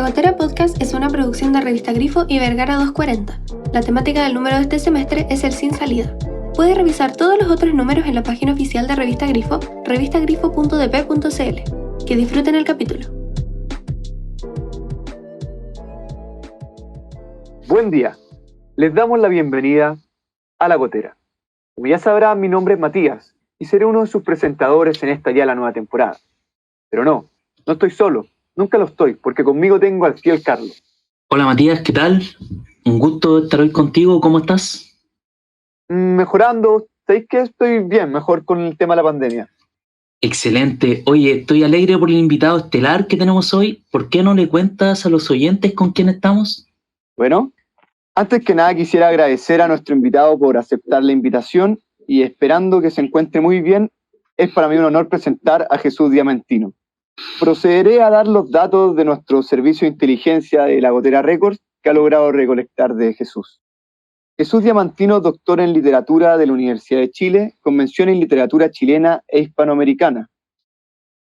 Gotera Podcast es una producción de Revista Grifo y Vergara 240. La temática del número de este semestre es el sin salida. Puedes revisar todos los otros números en la página oficial de Revista Grifo, revistagrifo.dp.cl. Que disfruten el capítulo. Buen día, les damos la bienvenida a La Gotera. Como ya sabrán, mi nombre es Matías y seré uno de sus presentadores en esta ya la nueva temporada. Pero no estoy solo, nunca lo estoy, porque conmigo tengo al fiel Carlos. Hola Matías, ¿qué tal? Un gusto estar hoy contigo, ¿cómo estás? Mejorando, ¿sabéis que estoy bien? Mejor con el tema de la pandemia. Excelente. Oye, estoy alegre por el invitado estelar que tenemos hoy. ¿Por qué no le cuentas a los oyentes con quién estamos? Bueno, antes que nada quisiera agradecer a nuestro invitado por aceptar la invitación y esperando que se encuentre muy bien, es para mí un honor presentar a Jesús Diamantino. Procederé a dar los datos de nuestro servicio de inteligencia de La Gotera Records que ha logrado recolectar de Jesús. Jesús Diamantino, doctor en literatura de la Universidad de Chile, con mención en literatura chilena e hispanoamericana.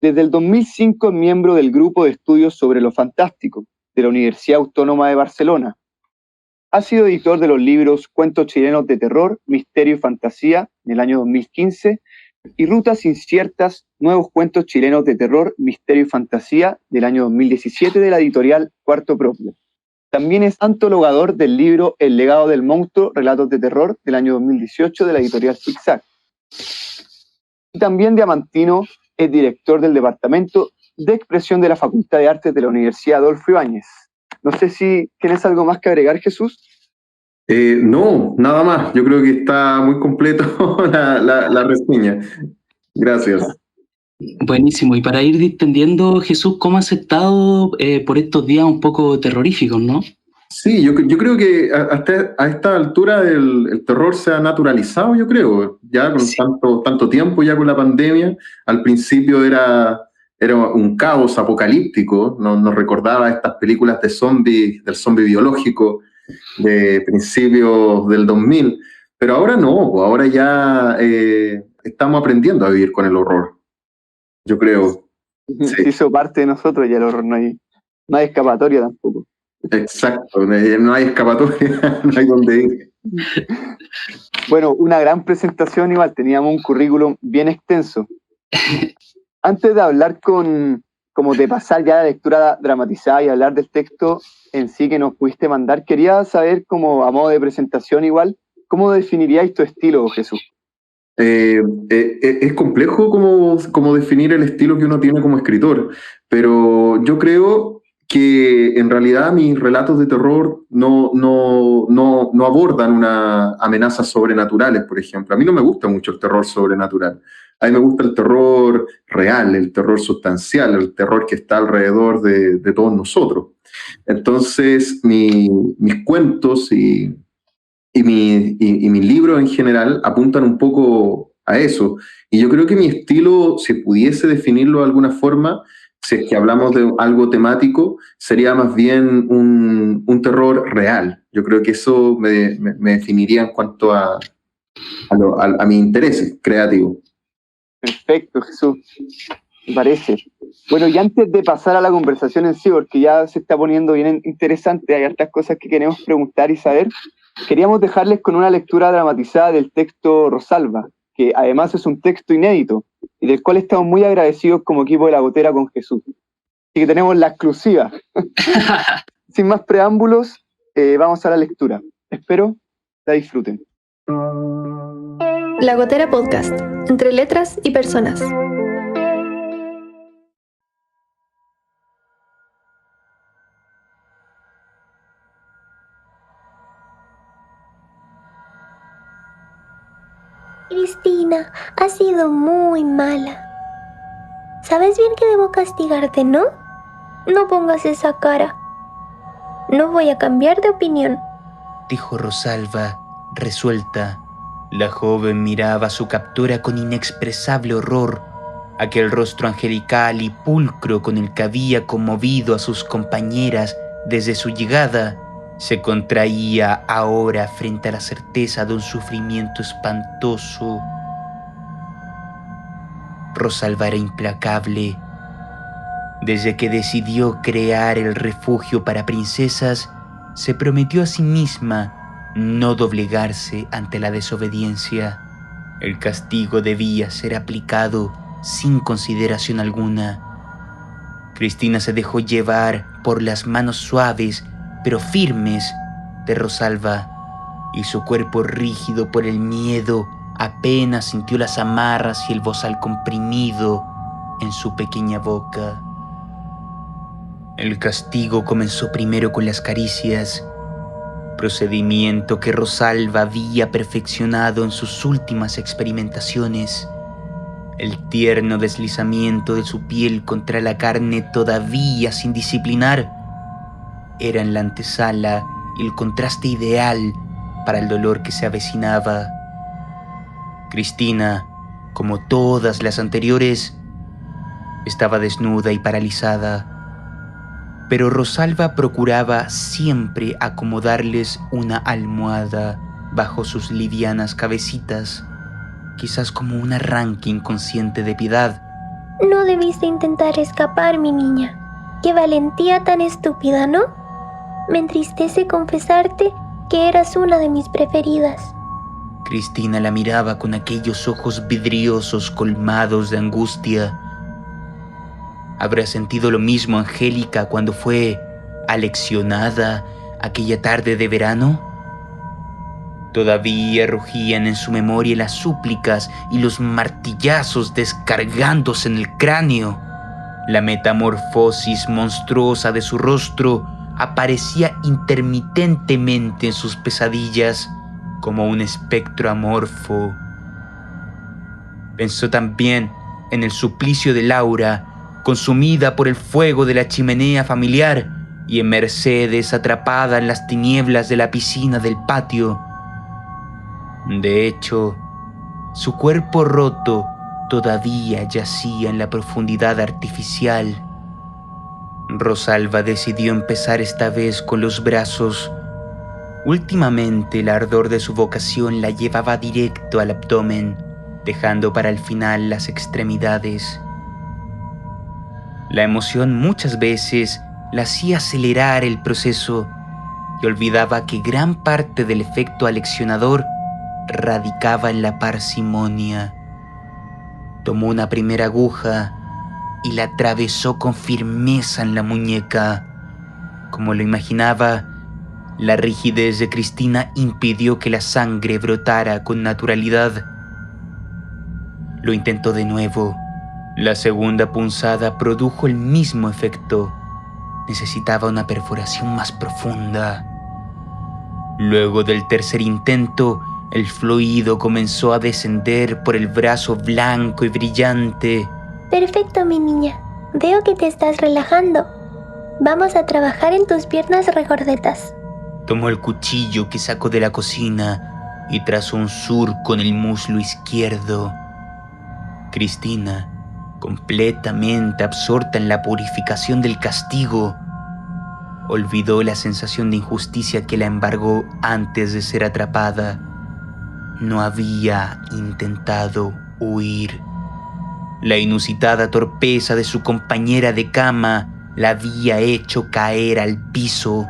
Desde el 2005 es miembro del Grupo de Estudios sobre lo Fantástico de la Universidad Autónoma de Barcelona. Ha sido editor de los libros Cuentos chilenos de terror, misterio y fantasía en el año 2015 y Rutas inciertas, nuevos cuentos chilenos de terror, misterio y fantasía del año 2017 de la editorial Cuarto Propio. También es antologador del libro El legado del monstruo, relatos de terror del año 2018 de la editorial Zigzag. Y también Diamantino es director del Departamento de Expresión de la Facultad de Artes de la Universidad Adolfo Ibáñez. No sé si tienes algo más que agregar, Jesús. No, nada más. Yo creo que está muy completo la reseña. Gracias. Buenísimo. Y para ir distendiendo, Jesús, ¿cómo has estado por estos días un poco terroríficos, no? Sí, yo creo que hasta a esta altura el terror se ha naturalizado, yo creo. Ya con tanto tiempo, ya con la pandemia, al principio era un caos apocalíptico. Nos recordaba estas películas de zombies, del zombie biológico, de principios del 2000, pero ahora no, ahora ya estamos aprendiendo a vivir con el horror, yo creo. Sí. Hizo parte de nosotros ya el horror, no hay escapatoria tampoco. Exacto, no hay escapatoria, no hay donde ir. Bueno, una gran presentación igual, teníamos un currículum bien extenso. Antes de hablar como de pasar ya a la lectura dramatizada y hablar del texto en sí que nos pudiste mandar, quería saber, como a modo de presentación igual, ¿cómo definiríais tu estilo, Jesús? Es complejo como definir el estilo que uno tiene como escritor, pero yo creo que en realidad mis relatos de terror no abordan una amenazas sobrenaturales, por ejemplo. A mí no me gusta mucho el terror sobrenatural. A mí me gusta el terror real, el terror sustancial, el terror que está alrededor de todos nosotros. Entonces, mis cuentos y mis libros en general apuntan un poco a eso. Y yo creo que mi estilo, si pudiese definirlo de alguna forma, si es que hablamos de algo temático, sería más bien un terror real. Yo creo que eso me definiría en cuanto a mis intereses creativos. Perfecto, Jesús, me parece. Bueno, y antes de pasar a la conversación en sí, porque ya se está poniendo bien interesante, hay hartas cosas que queremos preguntar y saber, queríamos dejarles con una lectura dramatizada del texto Rosalba, que además es un texto inédito y del cual estamos muy agradecidos como equipo de La Gotera con Jesús. Así que tenemos la exclusiva. Sin más preámbulos, vamos a la lectura. Espero la disfruten. La Gotera Podcast, entre letras y personas. Cristina, has sido muy mala. Sabes bien que debo castigarte, ¿no? No pongas esa cara. No voy a cambiar de opinión, dijo Rosalba, resuelta. La joven miraba a su captora con inexpresable horror. Aquel rostro angelical y pulcro con el que había conmovido a sus compañeras desde su llegada se contraía ahora frente a la certeza de un sufrimiento espantoso. Rosalba era implacable. Desde que decidió crear el refugio para princesas, se prometió a sí misma no doblegarse ante la desobediencia. El castigo debía ser aplicado sin consideración alguna. Cristina se dejó llevar por las manos suaves pero firmes de Rosalba, y su cuerpo rígido por el miedo apenas sintió las amarras y el bozal comprimido en su pequeña boca. El castigo comenzó primero con las caricias, procedimiento que Rosalba había perfeccionado en sus últimas experimentaciones. El tierno deslizamiento de su piel contra la carne todavía sin disciplinar era en la antesala el contraste ideal para el dolor que se avecinaba. Cristina, como todas las anteriores, estaba desnuda y paralizada, pero Rosalba procuraba siempre acomodarles una almohada bajo sus livianas cabecitas, quizás como un arranque inconsciente de piedad. No debiste intentar escapar, mi niña. ¡Qué valentía tan estúpida!, ¿no? Me entristece confesarte que eras una de mis preferidas. Cristina la miraba con aquellos ojos vidriosos colmados de angustia. ¿Habrá sentido lo mismo Angélica cuando fue aleccionada aquella tarde de verano? Todavía rugían en su memoria las súplicas y los martillazos descargándose en el cráneo. La metamorfosis monstruosa de su rostro aparecía intermitentemente en sus pesadillas como un espectro amorfo. Pensó también en el suplicio de Laura, consumida por el fuego de la chimenea familiar, y en Mercedes atrapada en las tinieblas de la piscina del patio. De hecho, su cuerpo roto todavía yacía en la profundidad artificial. Rosalba decidió empezar esta vez con los brazos. Últimamente el ardor de su vocación la llevaba directo al abdomen, dejando para el final las extremidades. La emoción muchas veces la hacía acelerar el proceso y olvidaba que gran parte del efecto aleccionador radicaba en la parsimonia. Tomó una primera aguja y la atravesó con firmeza en la muñeca. Como lo imaginaba, la rigidez de Cristina impidió que la sangre brotara con naturalidad. Lo intentó de nuevo. La segunda punzada produjo el mismo efecto. Necesitaba una perforación más profunda. Luego del tercer intento, el fluido comenzó a descender por el brazo blanco y brillante. Perfecto, mi niña. Veo que te estás relajando. Vamos a trabajar en tus piernas regordetas. Tomó el cuchillo que sacó de la cocina y trazó un surco en el muslo izquierdo. Cristina, completamente absorta en la purificación del castigo, olvidó la sensación de injusticia que la embargó antes de ser atrapada. No había intentado huir. La inusitada torpeza de su compañera de cama la había hecho caer al piso.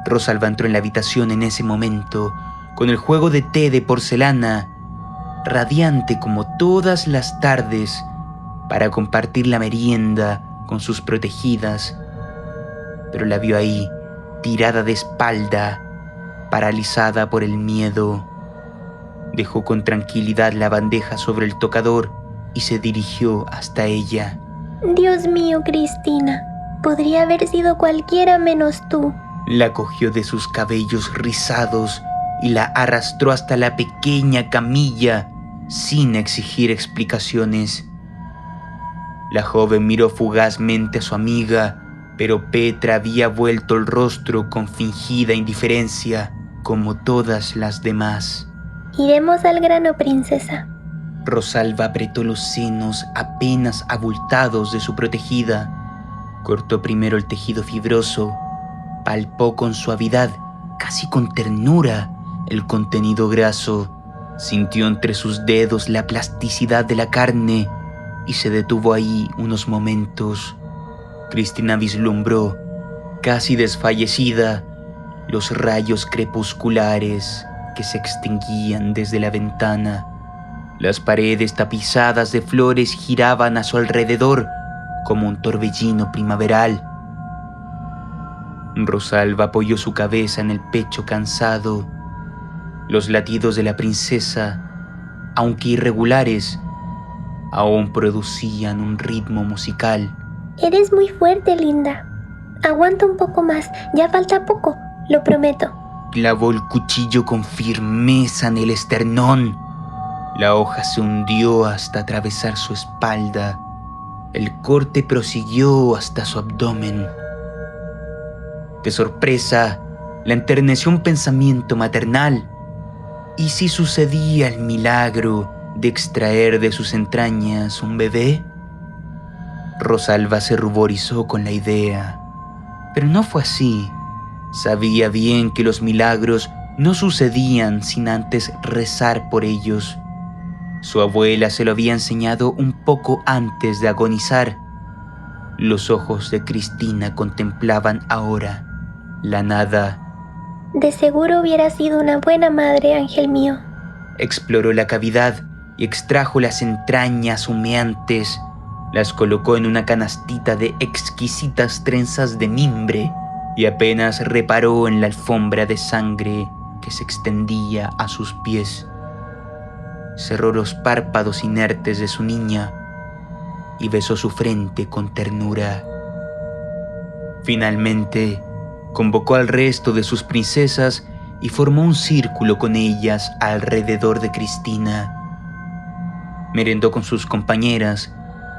Rosalba entró en la habitación en ese momento, con el juego de té de porcelana, radiante como todas las tardes, para compartir la merienda con sus protegidas. Pero la vio ahí, tirada de espalda, paralizada por el miedo. Dejó con tranquilidad la bandeja sobre el tocador y se dirigió hasta ella. Dios mío, Cristina, podría haber sido cualquiera menos tú. La cogió de sus cabellos rizados y la arrastró hasta la pequeña camilla sin exigir explicaciones. La joven miró fugazmente a su amiga, pero Petra había vuelto el rostro con fingida indiferencia, como todas las demás. Iremos al grano, princesa. Rosalba apretó los senos apenas abultados de su protegida. Cortó primero el tejido fibroso, palpó con suavidad, casi con ternura, el contenido graso, sintió entre sus dedos la plasticidad de la carne y se detuvo ahí unos momentos. Cristina vislumbró, casi desfallecida, los rayos crepusculares que se extinguían desde la ventana. Las paredes tapizadas de flores giraban a su alrededor como un torbellino primaveral. Rosalba apoyó su cabeza en el pecho cansado. Los latidos de la princesa, aunque irregulares, aún producían un ritmo musical. Eres muy fuerte, linda. Aguanta un poco más, ya falta poco, lo prometo. Clavó el cuchillo con firmeza en el esternón. La hoja se hundió hasta atravesar su espalda. El corte prosiguió hasta su abdomen. De sorpresa, la enterneció un pensamiento maternal. ¿Y si sucedía el milagro de extraer de sus entrañas un bebé? Rosalba se ruborizó con la idea, pero no fue así. Sabía bien que los milagros no sucedían sin antes rezar por ellos. Su abuela se lo había enseñado un poco antes de agonizar. Los ojos de Cristina contemplaban ahora la nada. De seguro hubiera sido una buena madre, ángel mío. Exploró la cavidad y extrajo las entrañas humeantes. Las colocó en una canastita de exquisitas trenzas de mimbre y apenas reparó en la alfombra de sangre que se extendía a sus pies. Cerró los párpados inertes de su niña y besó su frente con ternura. Finalmente, convocó al resto de sus princesas y formó un círculo con ellas alrededor de Cristina. Merendó con sus compañeras,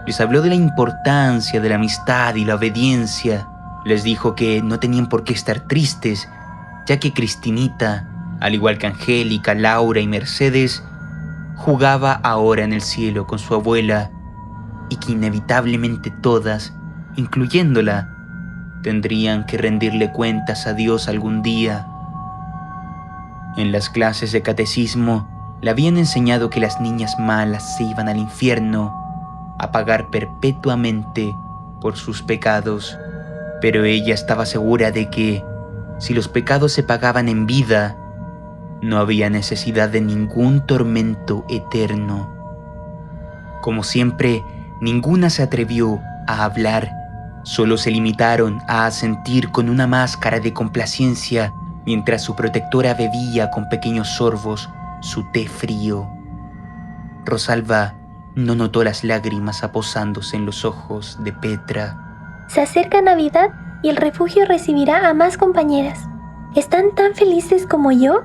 les habló de la importancia de la amistad y la obediencia. Les dijo que no tenían por qué estar tristes, ya que Cristinita, al igual que Angélica, Laura y Mercedes, jugaba ahora en el cielo con su abuela y que inevitablemente todas, incluyéndola, tendrían que rendirle cuentas a Dios algún día. En las clases de catecismo le habían enseñado que las niñas malas se iban al infierno a pagar perpetuamente por sus pecados, pero ella estaba segura de que, si los pecados se pagaban en vida, no había necesidad de ningún tormento eterno. Como siempre, ninguna se atrevió a hablar, solo se limitaron a asentir con una máscara de complacencia mientras su protectora bebía con pequeños sorbos su té frío. Rosalba no notó las lágrimas aposándose en los ojos de Petra. Se acerca Navidad y el refugio recibirá a más compañeras. ¿Están tan felices como yo?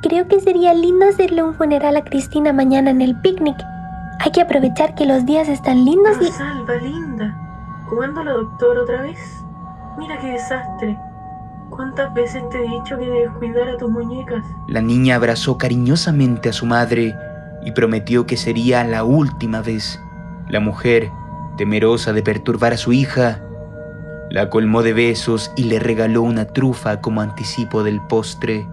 Creo que sería lindo hacerle un funeral a Cristina mañana en el picnic. Hay que aprovechar que los días están lindos y... Rosalba, linda. ¿Cuándo la doctora otra vez? Mira qué desastre. ¿Cuántas veces te he dicho que debes cuidar a tus muñecas? La niña abrazó cariñosamente a su madre y prometió que sería la última vez. La mujer, temerosa de perturbar a su hija, la colmó de besos y le regaló una trufa como anticipo del postre.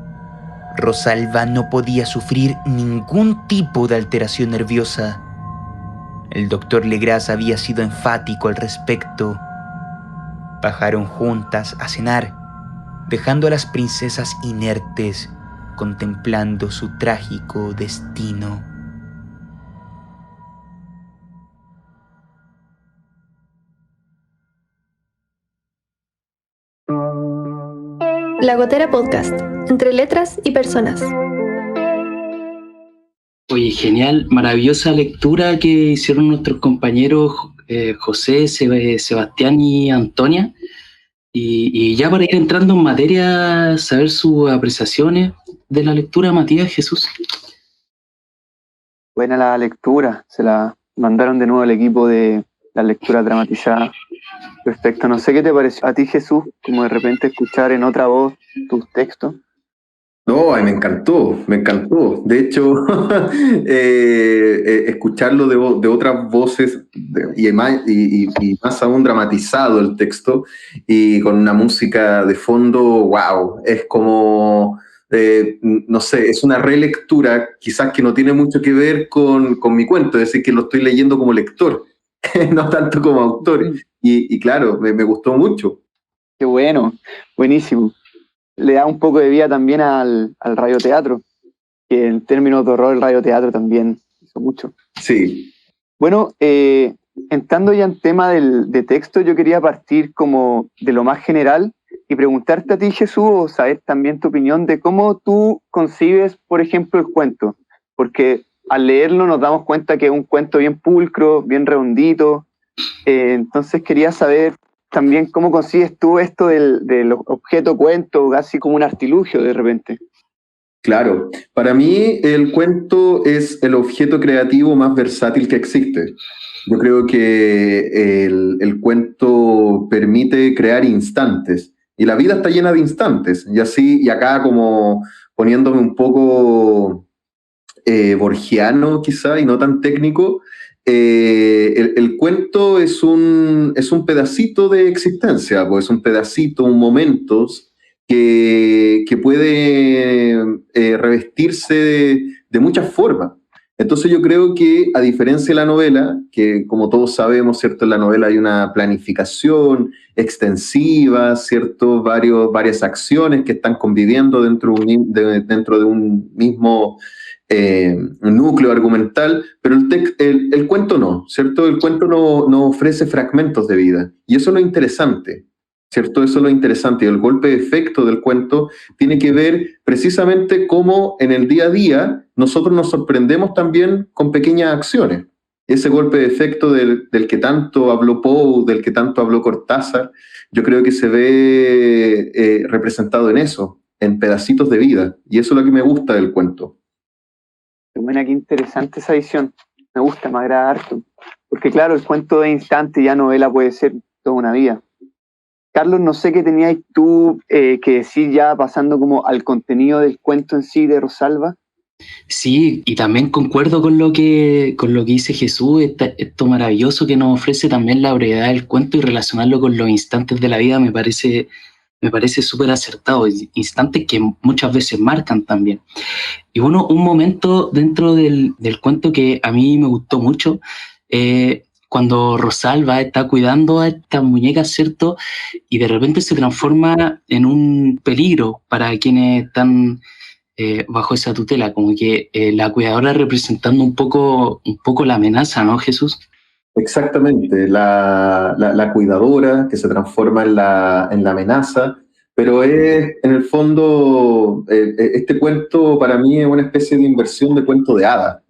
Rosalba no podía sufrir ningún tipo de alteración nerviosa. El doctor Legras había sido enfático al respecto. Bajaron juntas a cenar, dejando a las princesas inertes, contemplando su trágico destino. La Gotera Podcast, entre letras y personas. Oye, genial, maravillosa lectura que hicieron nuestros compañeros José, Sebastián y Antonia. Y ya para ir entrando en materia, saber sus apreciaciones de la lectura, Matías, Jesús. Buena la lectura, se la mandaron de nuevo al equipo de la lectura dramatizada. Perfecto, no sé qué te pareció a ti, Jesús, como de repente escuchar en otra voz tus textos. No, me encantó, me encantó. De hecho, escucharlo de otras voces y más aún dramatizado el texto y con una música de fondo, wow, es como, no sé, es una relectura quizás que no tiene mucho que ver con mi cuento, es decir, que lo estoy leyendo como lector. no tanto como autor. Y claro, me gustó mucho. Qué bueno, buenísimo. Le da un poco de vida también al radioteatro, que en términos de horror el radioteatro también hizo mucho. Sí. Bueno, entrando ya en tema de texto, yo quería partir como de lo más general y preguntarte a ti, Jesús, o saber también tu opinión de cómo tú concibes, por ejemplo, el cuento. Porque al leerlo nos damos cuenta que es un cuento bien pulcro, bien redondito. Entonces quería saber también cómo concibes tú esto del objeto cuento, casi como un artilugio de repente. Claro, para mí el cuento es el objeto creativo más versátil que existe. Yo creo que el cuento permite crear instantes y la vida está llena de instantes. Y así, y acá como poniéndome un poco borgiano quizá y no tan técnico, el cuento es un pedacito de existencia, pues es un pedacito, un momento que puede revestirse de muchas formas. Entonces yo creo que a diferencia de la novela, que como todos sabemos, ¿cierto? En la novela hay una planificación extensiva, ¿cierto? Varias acciones que están conviviendo dentro de un mismo núcleo argumental, pero el cuento no, ¿cierto? El cuento no ofrece fragmentos de vida, y eso es lo interesante, ¿cierto? Eso es lo interesante, y el golpe de efecto del cuento tiene que ver precisamente cómo en el día a día nosotros nos sorprendemos también con pequeñas acciones. Ese golpe de efecto del que tanto habló Poe, del que tanto habló Cortázar, yo creo que se ve representado en eso, en pedacitos de vida, y eso es lo que me gusta del cuento. Qué buena, qué interesante esa visión. Me gusta, me agrada harto. Porque claro, el cuento de instante, ya novela puede ser toda una vida. Carlos, no sé qué tenías tú que decir ya pasando como al contenido del cuento en sí de Rosalba. Sí, y también concuerdo con lo que dice Jesús, esto maravilloso que nos ofrece también la brevedad del cuento y relacionarlo con los instantes de la vida me parece súper acertado, instantes que muchas veces marcan también. Y bueno, un momento dentro del cuento que a mí me gustó mucho, cuando Rosalba está cuidando a estas muñecas, ¿cierto? Y de repente se transforma en un peligro para quienes están bajo esa tutela, como que la cuidadora representando un poco la amenaza, ¿no, Jesús? Exactamente, la cuidadora que se transforma en la amenaza, pero es en el fondo, este cuento para mí es una especie de inversión de cuento de hadas.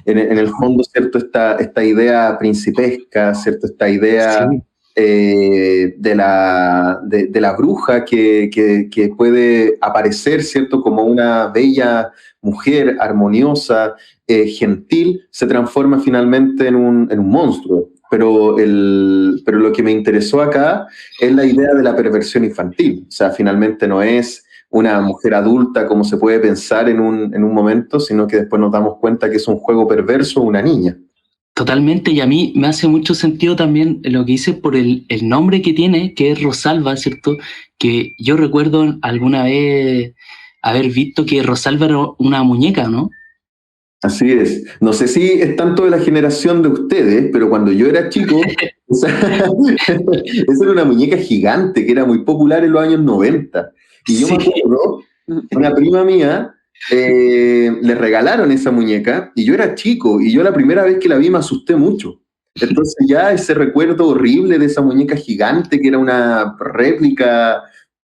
En el fondo, ¿cierto? Esta idea principesca, ¿cierto? Esta idea Sí. de la bruja que puede aparecer, ¿cierto? Como una bella mujer armoniosa, gentil, se transforma finalmente en un monstruo. Pero lo que me interesó acá es la idea de la perversión infantil. O sea, finalmente no es una mujer adulta como se puede pensar en un momento, sino que después nos damos cuenta que es un juego perverso, una niña. Totalmente, y a mí me hace mucho sentido también lo que dices por el nombre que tiene, que es Rosalba, ¿cierto? Que yo recuerdo alguna vez haber visto que Rosalba era una muñeca, ¿no? Así es. No sé si es tanto de la generación de ustedes, pero cuando yo era chico, esa era una muñeca gigante que era muy popular en los años 90. Y yo me acuerdo, una prima mía le regalaron esa muñeca y yo era chico y yo la primera vez que la vi me asusté mucho. Entonces ya ese recuerdo horrible de esa muñeca gigante que era una réplica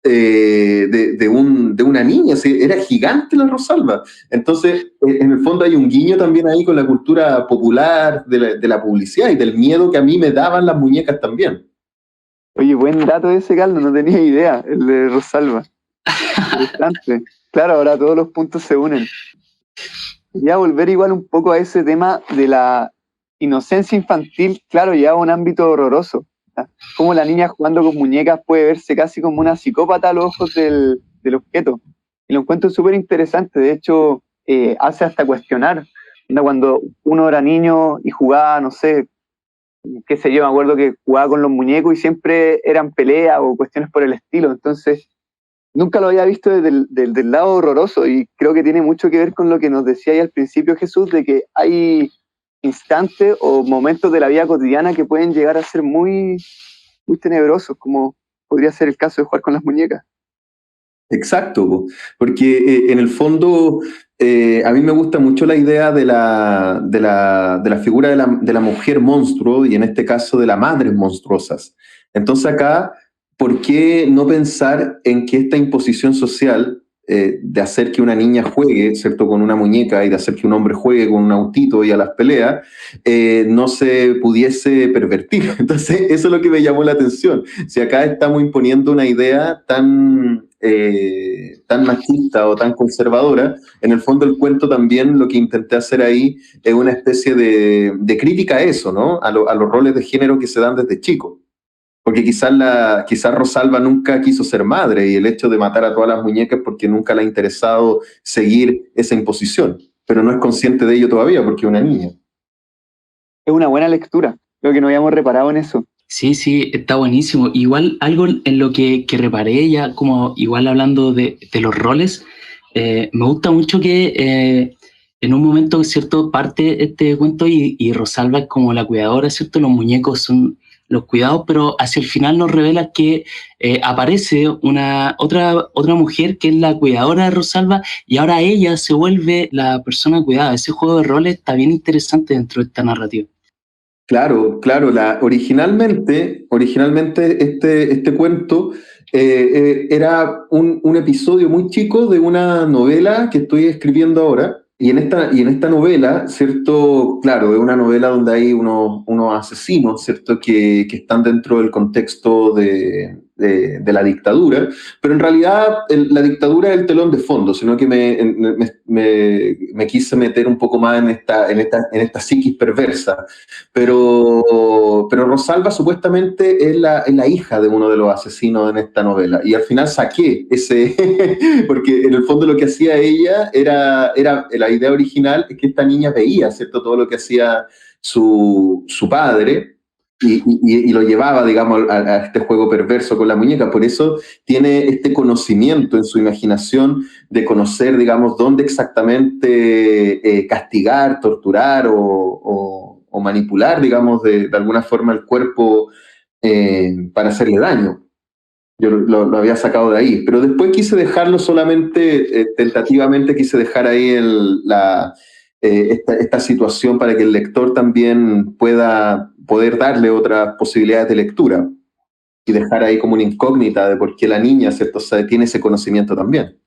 de una niña, era gigante la Rosalba. Entonces, en el fondo hay un guiño también ahí con la cultura popular de la publicidad y del miedo que a mí me daban las muñecas también. Oye, buen dato ese, Carlos, no tenía idea, el de Rosalba. Interesante. Claro, ahora todos los puntos se unen. Ya volver igual un poco a ese tema de la inocencia infantil, claro, ya a un ámbito horroroso. Como la niña jugando con muñecas puede verse casi como una psicópata a los ojos del objeto. Y lo encuentro súper interesante, de hecho, hace hasta cuestionar. Cuando uno era niño y jugaba, no sé, qué sé yo, me acuerdo que jugaba con los muñecos y siempre eran peleas o cuestiones por el estilo, entonces nunca lo había visto desde del lado horroroso y creo que tiene mucho que ver con lo que nos decía ahí al principio Jesús, de que hay instantes o momentos de la vida cotidiana que pueden llegar a ser muy, muy tenebrosos, como podría ser el caso de jugar con las muñecas. Exacto, po, porque en el fondo a mí me gusta mucho la idea de la figura de la mujer monstruo y en este caso de las madres monstruosas. Entonces acá, ¿por qué no pensar en que esta imposición social de hacer que una niña juegue, ¿cierto?, con una muñeca y de hacer que un hombre juegue con un autito y a las peleas, no se pudiese pervertir? Entonces eso es lo que me llamó la atención. Si acá estamos imponiendo una idea tan machista o tan conservadora, en el fondo el cuento también lo que intenté hacer ahí es una especie de crítica a eso, ¿no? A los roles de género que se dan desde chico. Porque quizás Rosalba nunca quiso ser madre y el hecho de matar a todas las muñecas porque nunca le ha interesado seguir esa imposición, pero no es consciente de ello todavía porque es una niña. Es una buena lectura, creo que no habíamos reparado en eso. Sí, sí, está buenísimo. Igual algo en lo que reparé ya, como igual hablando de los roles, me gusta mucho que en un momento, ¿cierto?, parte este cuento y Rosalba es como la cuidadora, ¿cierto? Los muñecos son los cuidados, pero hacia el final nos revela que aparece otra mujer que es la cuidadora de Rosalba y ahora ella se vuelve la persona cuidada. Ese juego de roles está bien interesante dentro de esta narrativa. Claro, originalmente este cuento era un episodio muy chico de una novela que estoy escribiendo ahora. Y en esta novela, ¿cierto? Claro, es una novela donde hay unos asesinos, ¿cierto? Que están dentro del contexto de la dictadura, pero en realidad la dictadura es el telón de fondo, sino que me quise meter un poco más en esta psiquis perversa. Pero Rosalba supuestamente es la hija de uno de los asesinos en esta novela, y al final saqué ese, porque en el fondo lo que hacía ella era la idea original es que esta niña veía, ¿cierto?, todo lo que hacía su padre, y lo llevaba, digamos, a este juego perverso con la muñeca. Por eso tiene este conocimiento en su imaginación de conocer, digamos, dónde exactamente castigar, torturar o manipular, digamos, de alguna forma el cuerpo para hacerle daño. Yo lo había sacado de ahí, pero después quise dejarlo solamente, tentativamente quise dejar ahí esta situación para que el lector también poder darle otras posibilidades de lectura y dejar ahí como una incógnita de por qué la niña, ¿cierto?, tiene ese conocimiento también.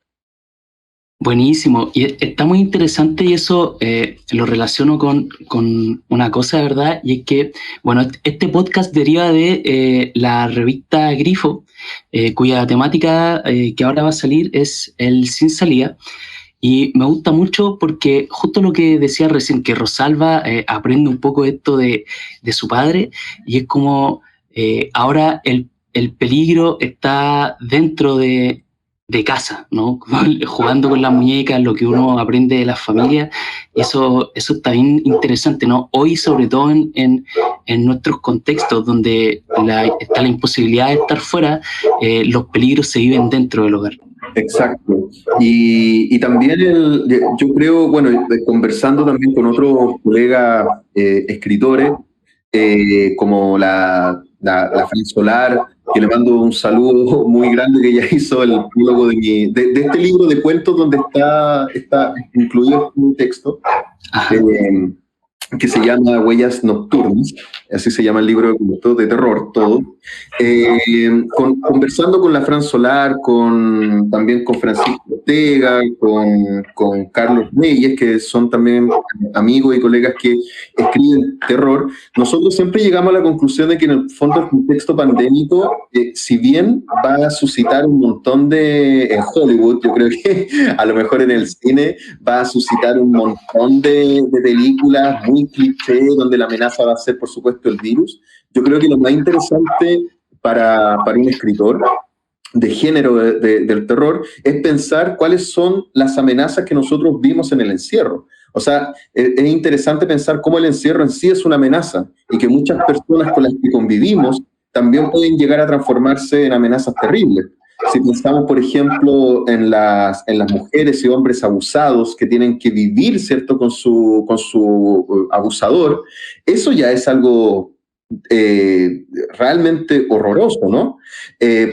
Buenísimo, y está muy interesante y eso lo relaciono con una cosa, ¿verdad? Y es que, bueno, este podcast deriva de la revista Grifo, cuya temática que ahora va a salir es el Sin Salida, y me gusta mucho porque justo lo que decía recién, que Rosalba aprende un poco esto de su padre, y es como ahora el peligro está dentro de casa, ¿no? Jugando con las muñecas, lo que uno aprende de las familias, y eso está bien interesante, ¿no? Hoy, sobre todo en nuestros contextos donde está la imposibilidad de estar fuera, los peligros se viven dentro del hogar. Exacto. Y también yo creo, bueno, conversando también con otros colegas escritores, como la Fran Solar, que le mando un saludo muy grande, que ella hizo el prólogo de este libro de cuentos donde está incluido un texto que se llama Huellas Nocturnas, así se llama el libro de cuentos de terror, todo. Conversando con la Fran Solar, también con Francisco Ortega, con Carlos Meyes, que son también amigos y colegas que escriben terror, nosotros siempre llegamos a la conclusión de que en el fondo el contexto pandémico, si bien va a suscitar un montón en Hollywood, yo creo que a lo mejor en el cine va a suscitar un montón de películas muy cliché, donde la amenaza va a ser, por supuesto, el virus. Yo creo que lo más interesante para un escritor de género del terror es pensar cuáles son las amenazas que nosotros vimos en el encierro. O sea, es interesante pensar cómo el encierro en sí es una amenaza y que muchas personas con las que convivimos también pueden llegar a transformarse en amenazas terribles. Si pensamos, por ejemplo, en las mujeres y hombres abusados que tienen que vivir, ¿cierto?, con su abusador, eso ya es algo realmente horroroso, ¿no?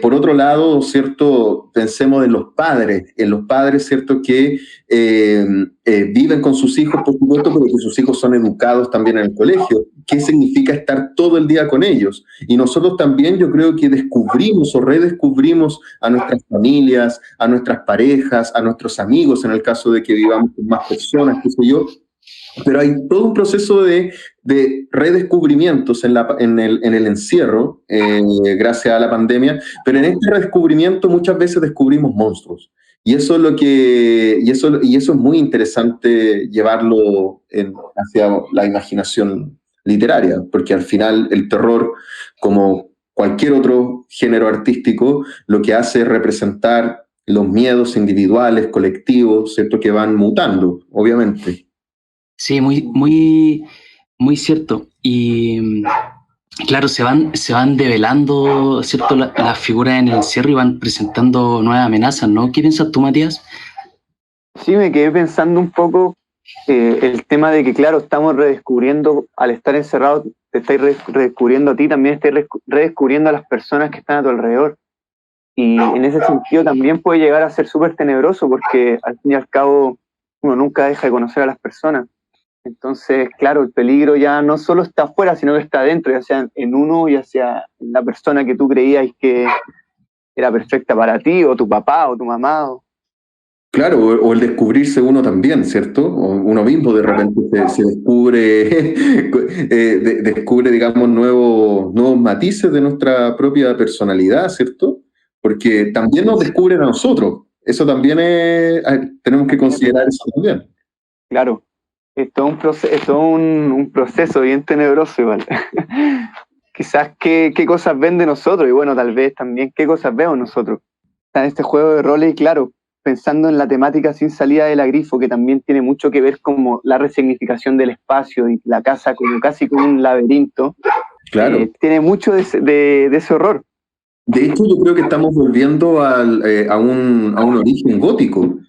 Por otro lado, ¿cierto?, pensemos en los padres, ¿cierto?, que viven con sus hijos, por supuesto, pero que sus hijos son educados también en el colegio. ¿Qué significa estar todo el día con ellos? Y nosotros también, yo creo que descubrimos o redescubrimos a nuestras familias, a nuestras parejas, a nuestros amigos, en el caso de que vivamos con más personas, qué sé yo. Pero hay todo un proceso de redescubrimientos en el encierro, gracias a la pandemia, pero en este redescubrimiento muchas veces descubrimos monstruos. Y eso es y eso es muy interesante llevarlo hacia la imaginación literaria, porque al final el terror, como cualquier otro género artístico, lo que hace es representar los miedos individuales, colectivos, ¿cierto?, que van mutando, obviamente. Sí, muy cierto. Y claro, se van develando, ¿cierto?, las figuras en el encierro y van presentando nuevas amenazas, ¿no? ¿Qué piensas tú, Matías? Sí, me quedé pensando un poco el tema de que, claro, estamos redescubriendo, al estar encerrados, te estáis redescubriendo a ti, también estáis redescubriendo a las personas que están a tu alrededor. Y en ese sentido también puede llegar a ser súper tenebroso, porque al fin y al cabo uno nunca deja de conocer a las personas. Entonces, claro, el peligro ya no solo está afuera, sino que está adentro, ya sea en uno, ya sea en la persona que tú creías que era perfecta para ti, o tu papá, o tu mamá. Claro, o el descubrirse uno también, ¿cierto? O uno mismo de repente se descubre, descubre, digamos, nuevos matices de nuestra propia personalidad, ¿cierto? Porque también nos descubren a nosotros. Eso también tenemos que considerar eso también. Claro, es todo un proceso bien tenebroso igual. Quizás qué cosas ven de nosotros, y bueno, tal vez también qué cosas vemos nosotros. Está en este juego de roles, y claro, pensando en la temática sin salida de la Grifo, que también tiene mucho que ver como la resignificación del espacio y la casa como casi como un laberinto. Claro. Tiene mucho de ese horror. De hecho, yo creo que estamos volviendo a un origen gótico.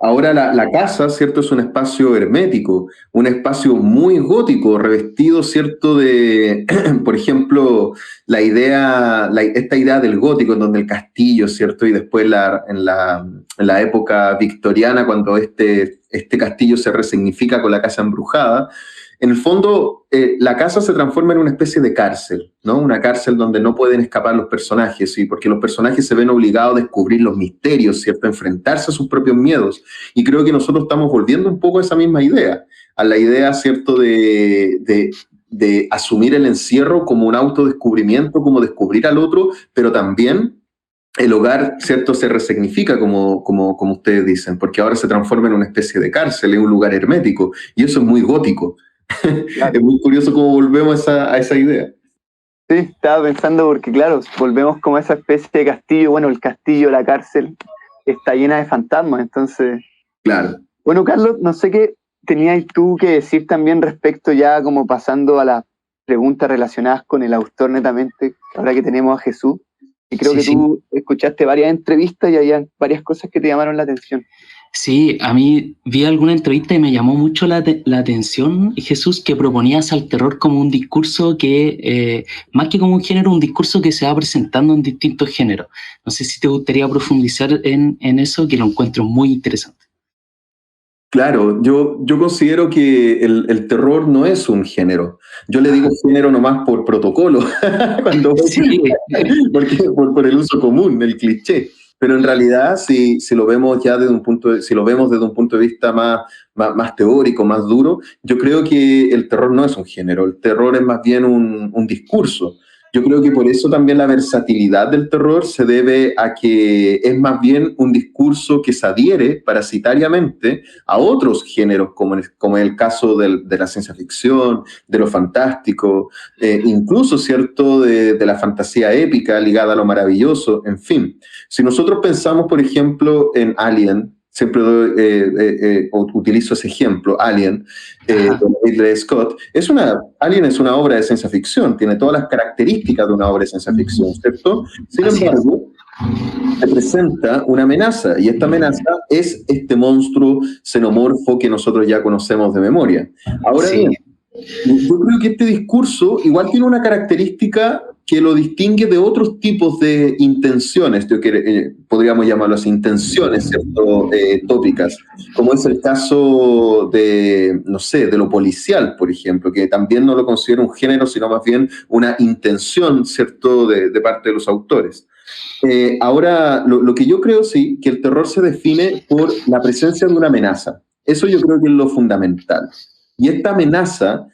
Ahora la casa, ¿cierto?, es un espacio hermético, un espacio muy gótico, revestido, ¿cierto?, de, por ejemplo, esta idea del gótico, en donde el castillo, ¿cierto?, y después en la época victoriana, cuando este castillo se resignifica con la casa embrujada. En el fondo, la casa se transforma en una especie de cárcel, ¿no? Una cárcel donde no pueden escapar los personajes, ¿sí? Porque los personajes se ven obligados a descubrir los misterios, ¿cierto? A enfrentarse a sus propios miedos. Y creo que nosotros estamos volviendo un poco a esa misma idea, a la idea, ¿cierto?, de asumir el encierro como un autodescubrimiento, como descubrir al otro, pero también el hogar, ¿cierto?, se resignifica, como ustedes dicen, porque ahora se transforma en una especie de cárcel, en un lugar hermético, y eso es muy gótico. Claro. Es muy curioso cómo volvemos a esa idea. Sí, estaba pensando porque, claro, volvemos como a esa especie de castillo. Bueno, el castillo, la cárcel, está llena de fantasmas, entonces... Claro. Bueno, Carlos, no sé qué tenías tú que decir también respecto, ya como pasando a las preguntas relacionadas con el autor netamente, ahora que tenemos a Jesús. Y creo que tú escuchaste varias entrevistas y había varias cosas que te llamaron la atención. Sí, a mí vi alguna entrevista y me llamó mucho la atención, Jesús, que proponías al terror como un discurso que, más que como un género, un discurso que se va presentando en distintos géneros. No sé si te gustaría profundizar en eso, que lo encuentro muy interesante. Claro, yo considero que el terror no es un género. Yo le digo género nomás por protocolo, por el uso común, el cliché. Pero en realidad, si lo vemos ya desde un punto de vista más teórico, más duro, yo creo que el terror no es un género, el terror es más bien un discurso. Yo creo que por eso también la versatilidad del terror se debe a que es más bien un discurso que se adhiere parasitariamente a otros géneros, como en el caso de la ciencia ficción, de lo fantástico, incluso, ¿cierto?, de la fantasía épica ligada a lo maravilloso, en fin. Si nosotros pensamos, por ejemplo, en Alien, siempre utilizo ese ejemplo, Alien, de Ridley Scott. Alien es una obra de ciencia ficción, tiene todas las características de una obra de ciencia ficción, ¿cierto? Sin embargo, se presenta una amenaza, y esta amenaza es este monstruo xenomorfo que nosotros ya conocemos de memoria. Ahora Sí. bien, yo creo que este discurso igual tiene una característica que lo distingue de otros tipos de intenciones, podríamos llamarlo así, intenciones, ¿cierto? Tópicas, como es el caso de, no sé, de lo policial, por ejemplo, que también no lo considero un género, sino más bien una intención, ¿cierto?, de parte de los autores. Ahora, lo que yo creo, sí, que el terror se define por la presencia de una amenaza. Eso yo creo que es lo fundamental. Y esta amenaza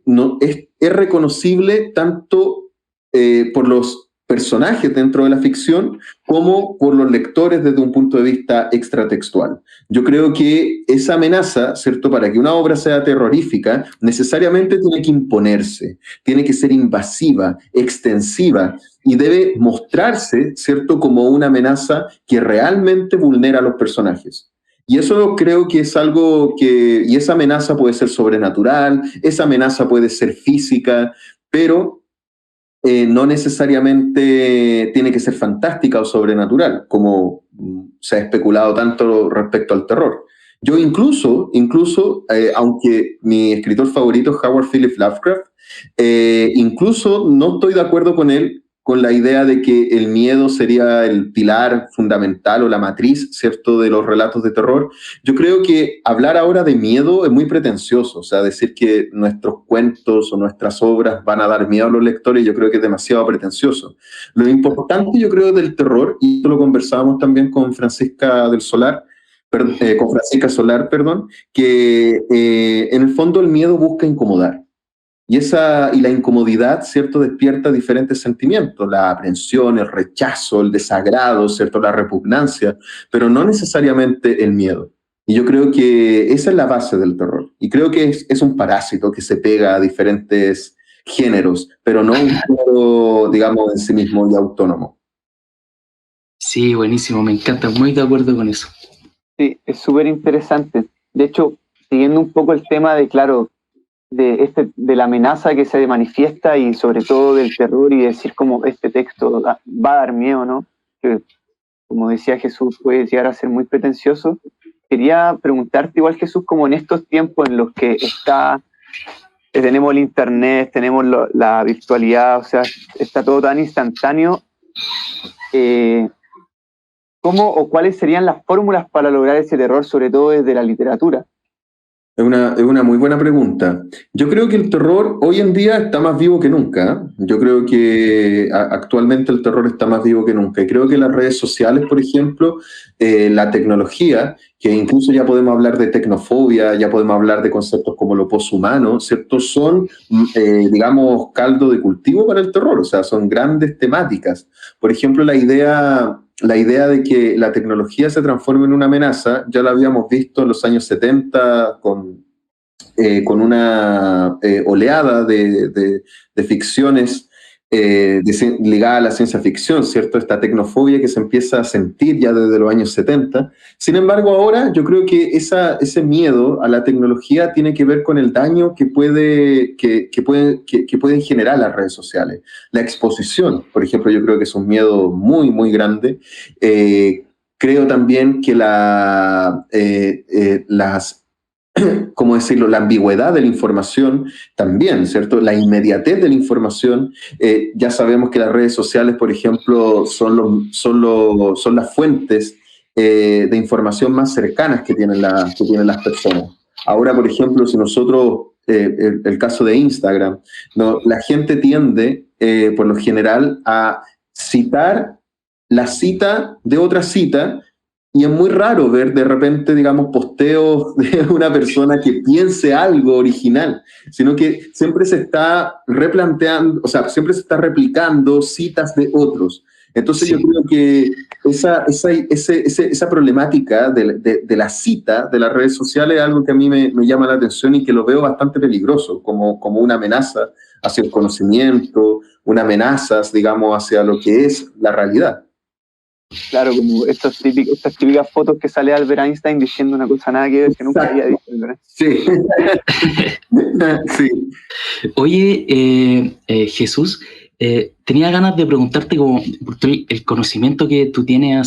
no, es reconocible tanto por los personajes dentro de la ficción como por los lectores desde un punto de vista extratextual. Yo creo que esa amenaza, ¿cierto?, para que una obra sea terrorífica, necesariamente tiene que imponerse, tiene que ser invasiva, extensiva, y debe mostrarse, ¿cierto?, como una amenaza que realmente vulnera a los personajes. Y eso creo que es algo que, y esa amenaza puede ser sobrenatural, esa amenaza puede ser física, pero no necesariamente tiene que ser fantástica o sobrenatural, como se ha especulado tanto respecto al terror. Yo incluso aunque mi escritor favorito es Howard Phillips Lovecraft, incluso no estoy de acuerdo con él con la idea de que el miedo sería el pilar fundamental o la matriz, ¿cierto?, de los relatos de terror. Yo creo que hablar ahora de miedo es muy pretencioso, o sea, decir que nuestros cuentos o nuestras obras van a dar miedo a los lectores, yo creo que es demasiado pretencioso. Lo importante, yo creo, del terror, y esto lo conversábamos también con Francisca Solar, que en el fondo el miedo busca incomodar. Y la incomodidad, ¿cierto?, despierta diferentes sentimientos, la aprensión, el rechazo, el desagrado, ¿cierto?, la repugnancia, pero no necesariamente el miedo. Y yo creo que esa es la base del terror. Y creo que es un parásito que se pega a diferentes géneros, pero no un género, digamos, en sí mismo y autónomo. Sí, buenísimo, me encanta, muy de acuerdo con eso. Sí, es súper interesante. De hecho, siguiendo un poco el tema de, claro, de la amenaza que se manifiesta y sobre todo del terror, y decir como este texto va a dar miedo, ¿no? Que, como decía Jesús, puede llegar a ser muy pretencioso. Quería preguntarte igual, Jesús, como en estos tiempos en los que tenemos el internet, tenemos la virtualidad, o sea, está todo tan instantáneo, ¿cómo o cuáles serían las fórmulas para lograr ese terror, sobre todo desde la literatura? Es una muy buena pregunta. Yo creo que el terror hoy en día está más vivo que nunca. Yo creo que actualmente el terror está más vivo que nunca. Y creo que las redes sociales, por ejemplo, la tecnología, que incluso ya podemos hablar de tecnofobia, ya podemos hablar de conceptos como lo poshumano, ¿cierto? Son, digamos, caldo de cultivo para el terror. O sea, son grandes temáticas. Por ejemplo, la idea de que la tecnología se transforme en una amenaza, ya la habíamos visto en los años 70 con una oleada de ficciones ligada a la ciencia ficción, ¿cierto? Esta tecnofobia que se empieza a sentir ya desde los años 70. Sin embargo, ahora yo creo que ese miedo a la tecnología tiene que ver con el daño que pueden generar las redes sociales. La exposición, por ejemplo, yo creo que es un miedo muy, muy grande. Creo también que ¿cómo decirlo?, la ambigüedad de la información también, ¿cierto? La inmediatez de la información. Ya sabemos que las redes sociales, por ejemplo, son las fuentes de información más cercanas que tienen las personas. Ahora, por ejemplo, si nosotros, el caso de Instagram, ¿no?, la gente tiende, por lo general, a citar la cita de otra cita. Y es muy raro ver de repente, digamos, posteos de una persona que piense algo original, sino que siempre se está replanteando, o sea, siempre se está replicando citas de otros. Entonces, sí, yo creo que esa problemática de la cita de las redes sociales es algo que a mí me llama la atención y que lo veo bastante peligroso, como una amenaza hacia el conocimiento, una amenaza, digamos, hacia lo que es la realidad. Claro, como estas típicas fotos que sale Albert Einstein diciendo una cosa nada que ver, que nunca había dicho, ¿verdad? Sí. Sí. Oye, Jesús, tenía ganas de preguntarte, como por el conocimiento que tú tienes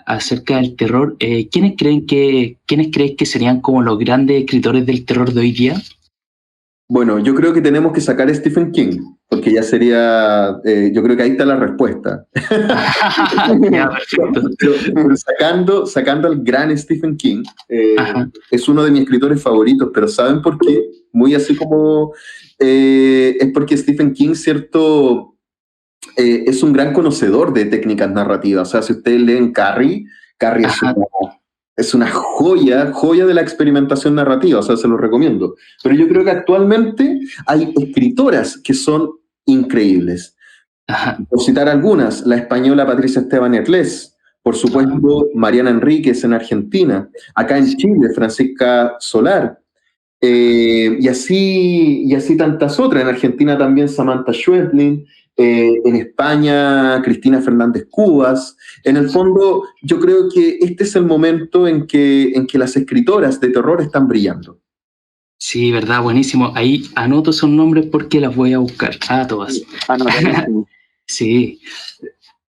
acerca del terror, ¿quiénes crees que serían como los grandes escritores del terror de hoy día? Bueno, yo creo que tenemos que sacar a Stephen King, porque ya sería, yo creo que ahí está la respuesta. Ya, perfecto. Pero sacando al gran Stephen King, es uno de mis escritores favoritos, pero ¿saben por qué? Muy así como, es porque Stephen King, cierto, es un gran conocedor de técnicas narrativas. O sea, si ustedes leen Carrie es una joya de la experimentación narrativa, o sea, se lo recomiendo. Pero yo creo que actualmente hay escritoras que son increíbles. Por citar algunas, la española Patricia Esteban Erles, por supuesto Mariana Enríquez en Argentina, acá en Chile Francisca Solar, y así tantas otras. En Argentina también Samantha Schweblin, en España Cristina Fernández Cubas. En el fondo, yo creo que este es el momento en que las escritoras de terror están brillando. Sí, verdad, buenísimo. Ahí anoto esos nombres porque las voy a buscar a todas. Sí.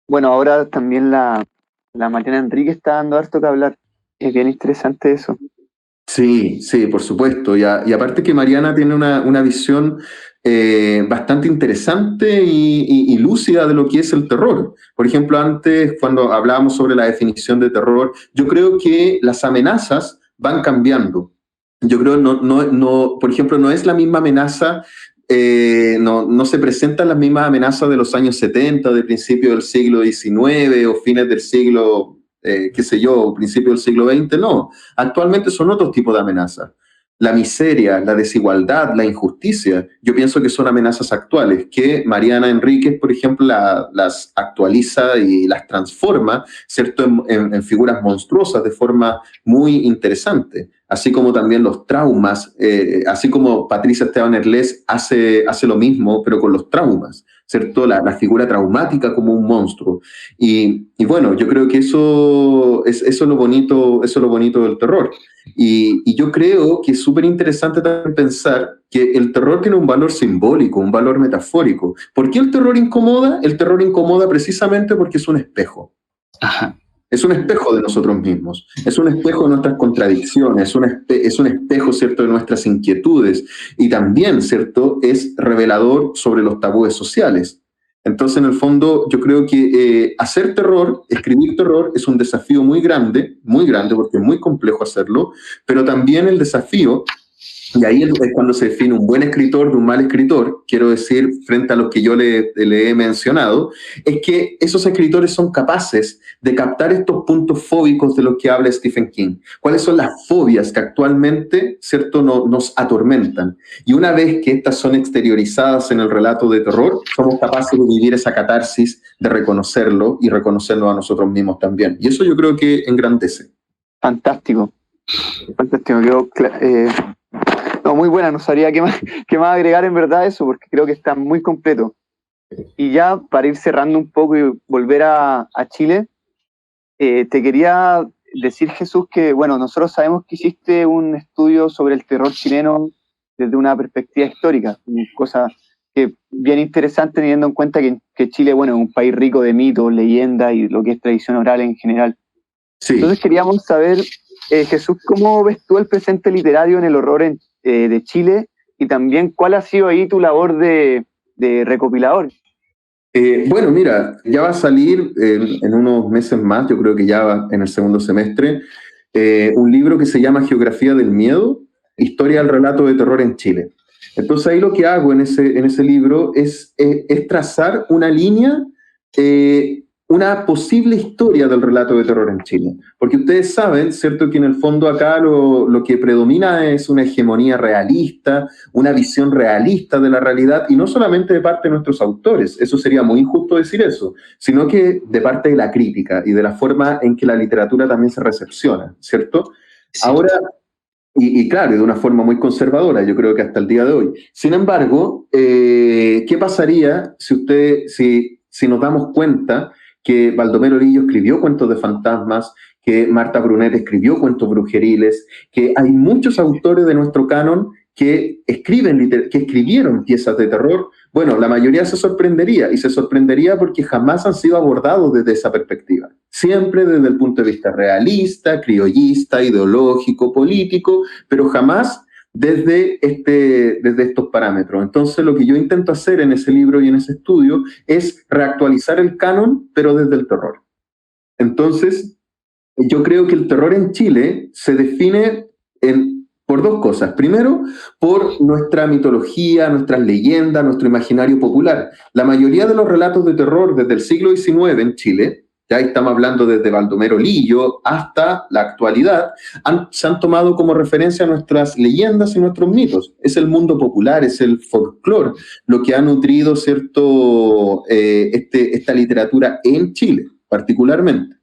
Bueno, ahora también la Mariana Enrique está dando harto que hablar. Es bien interesante eso. Sí, por supuesto. Y aparte que Mariana tiene una visión bastante interesante y lúcida de lo que es el terror. Por ejemplo, antes, cuando hablábamos sobre la definición de terror, yo creo que las amenazas van cambiando. Yo creo, por ejemplo, no es la misma amenaza, no se presentan las mismas amenazas de los años 70, de principio del siglo XIX o fines del siglo qué sé yo, principio del siglo XX, no. Actualmente son otros tipos de amenazas. La miseria, la desigualdad, la injusticia, yo pienso que son amenazas actuales, que Mariana Enríquez, por ejemplo, las actualiza y las transforma, ¿cierto?, en figuras monstruosas de forma muy interesante. Así como también los traumas, así como Patricia Esteban Erles hace lo mismo, pero con los traumas, ¿cierto? La figura traumática como un monstruo. Y bueno, yo creo que eso es lo bonito del terror. Y yo creo que es súper interesante también pensar que el terror tiene un valor simbólico, un valor metafórico. ¿Por qué el terror incomoda? El terror incomoda precisamente porque es un espejo. Es un espejo de nosotros mismos, es un espejo de nuestras contradicciones, es un espejo, ¿cierto?, de nuestras inquietudes, y también, ¿cierto?, es revelador sobre los tabúes sociales. Entonces, en el fondo, yo creo que hacer terror, escribir terror, es un desafío muy grande, porque es muy complejo hacerlo, pero también el desafío, y ahí es cuando se define un buen escritor de un mal escritor, quiero decir, frente a los que yo le he mencionado, es que esos escritores son capaces de captar estos puntos fóbicos de los que habla Stephen King. ¿Cuáles son las fobias que actualmente, ¿cierto?, nos atormentan? Y una vez que estas son exteriorizadas en el relato de terror, somos capaces de vivir esa catarsis, de reconocerlo y reconocernos a nosotros mismos también. Y eso yo creo que engrandece. Fantástico. No, muy buena, no sabría qué más agregar en verdad a eso, porque creo que está muy completo. Y ya para ir cerrando un poco y volver a Chile, te quería decir, Jesús, que bueno, nosotros sabemos que hiciste un estudio sobre el terror chileno desde una perspectiva histórica, cosa que bien interesante teniendo en cuenta que Chile, bueno, es un país rico de mitos, leyendas y lo que es tradición oral en general. Sí. Entonces queríamos saber, Jesús, ¿cómo ves tú el presente literario en el horror de Chile? Y también, ¿cuál ha sido ahí tu labor de recopilador? Bueno, mira, ya va a salir en unos meses más, yo creo que ya va en el segundo semestre, un libro que se llama Geografía del Miedo, Historia del Relato de Terror en Chile. Entonces ahí lo que hago en ese libro es trazar una línea, una posible historia del relato de terror en Chile. Porque ustedes saben, ¿cierto?, que en el fondo acá lo que predomina es una hegemonía realista, una visión realista de la realidad, y no solamente de parte de nuestros autores, eso sería muy injusto decir eso, sino que de parte de la crítica y de la forma en que la literatura también se recepciona, ¿cierto? Sí. Ahora, y claro, de una forma muy conservadora, yo creo que hasta el día de hoy. Sin embargo, ¿qué pasaría si nos damos cuenta que Baldomero Lillo escribió cuentos de fantasmas, que Marta Brunet escribió cuentos brujeriles, que hay muchos autores de nuestro canon que escribieron piezas de terror, bueno, la mayoría se sorprendería, y se sorprendería porque jamás han sido abordados desde esa perspectiva. Siempre desde el punto de vista realista, criollista, ideológico, político, pero jamás desde estos parámetros. Entonces, lo que yo intento hacer en ese libro y en ese estudio es reactualizar el canon, pero desde el terror. Entonces, yo creo que el terror en Chile se define por dos cosas. Primero, por nuestra mitología, nuestras leyendas, nuestro imaginario popular. La mayoría de los relatos de terror desde el siglo XIX en Chile, ya estamos hablando desde Baldomero Lillo hasta la actualidad, se han tomado como referencia nuestras leyendas y nuestros mitos. Es el mundo popular, es el folclore, lo que ha nutrido, ¿cierto?, esta literatura en Chile, particularmente.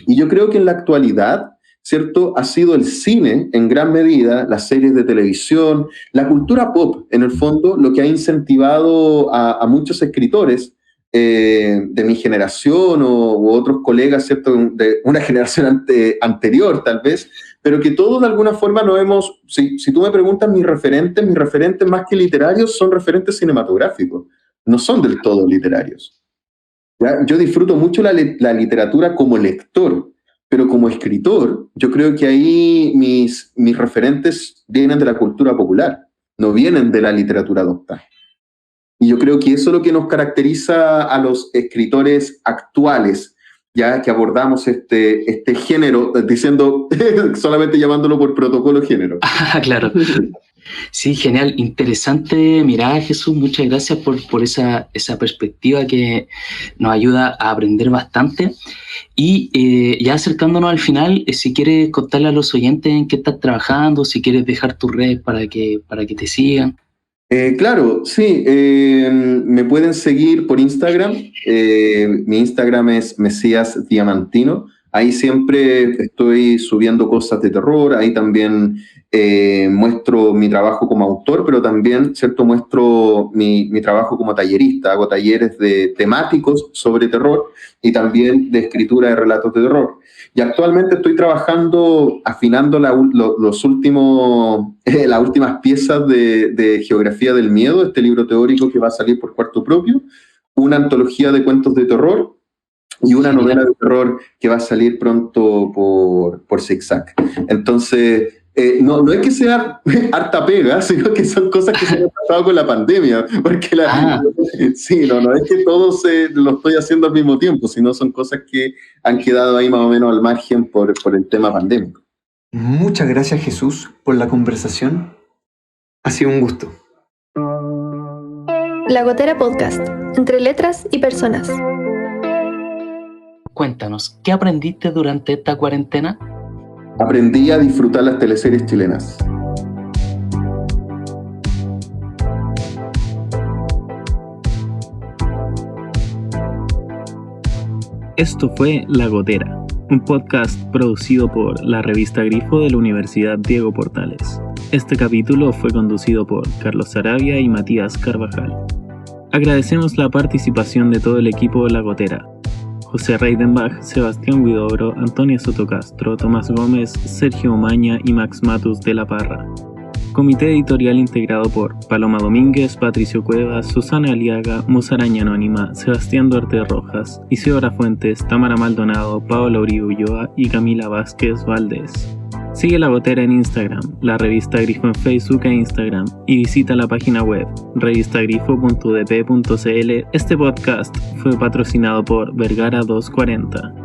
Y yo creo que en la actualidad, ¿cierto?, ha sido el cine, en gran medida, las series de televisión, la cultura pop, en el fondo, lo que ha incentivado a muchos escritores de mi generación u otros colegas, ¿cierto?, de una generación anterior, tal vez, pero que todos de alguna forma no hemos, si tú me preguntas mis referentes más que literarios son referentes cinematográficos, no son del todo literarios. ¿Ya? Yo disfruto mucho la literatura como lector, pero como escritor, yo creo que ahí mis referentes vienen de la cultura popular, no vienen de la literatura docta. Y yo creo que eso es lo que nos caracteriza a los escritores actuales, ya que abordamos este género, diciendo, solamente llamándolo por protocolo género. Claro. Sí, genial, interesante mirada, Jesús, muchas gracias por esa perspectiva que nos ayuda a aprender bastante. Y ya acercándonos al final, si quieres contarle a los oyentes en qué estás trabajando, si quieres dejar tus redes para que te sigan. Claro, sí, me pueden seguir por Instagram, mi Instagram es Mesías Diamantino. Ahí siempre estoy subiendo cosas de terror, ahí también muestro mi trabajo como autor, pero también, ¿cierto?, muestro mi trabajo como tallerista. Hago talleres temáticos sobre terror y también de escritura de relatos de terror. Y actualmente estoy trabajando, afinando las últimas piezas de Geografía del Miedo, este libro teórico que va a salir por Cuarto Propio, una antología de cuentos de terror, y una novela de terror que va a salir pronto por Zigzag. Entonces, no es que sea harta pega, sino que son cosas que se han pasado con la pandemia, porque sí, no es que todo lo estoy haciendo al mismo tiempo, sino son cosas que han quedado ahí más o menos al margen por el tema pandémico. Muchas gracias, Jesús, por la conversación. Ha sido un gusto. La Gotera Podcast, entre letras y personas. Cuéntanos, ¿qué aprendiste durante esta cuarentena? Aprendí a disfrutar las teleseries chilenas. Esto fue La Gotera, un podcast producido por la revista Grifo de la Universidad Diego Portales. Este capítulo fue conducido por Carlos Sarabia y Matías Carvajal. Agradecemos la participación de todo el equipo de La Gotera: José Reidenbach, Sebastián Huidobro, Antonia Sotocastro, Tomás Gómez, Sergio Umaña y Max Matus de la Parra. Comité editorial integrado por Paloma Domínguez, Patricio Cuevas, Susana Aliaga, Musaraña Anónima, Sebastián Duarte Rojas, Isidora Fuentes, Tamara Maldonado, Paola Uribe Ulloa y Camila Vázquez Valdés. Sigue La Gotera en Instagram, la revista Grifo en Facebook e Instagram, y visita la página web revistagrifo.udp.cl. Este podcast fue patrocinado por Vergara 240.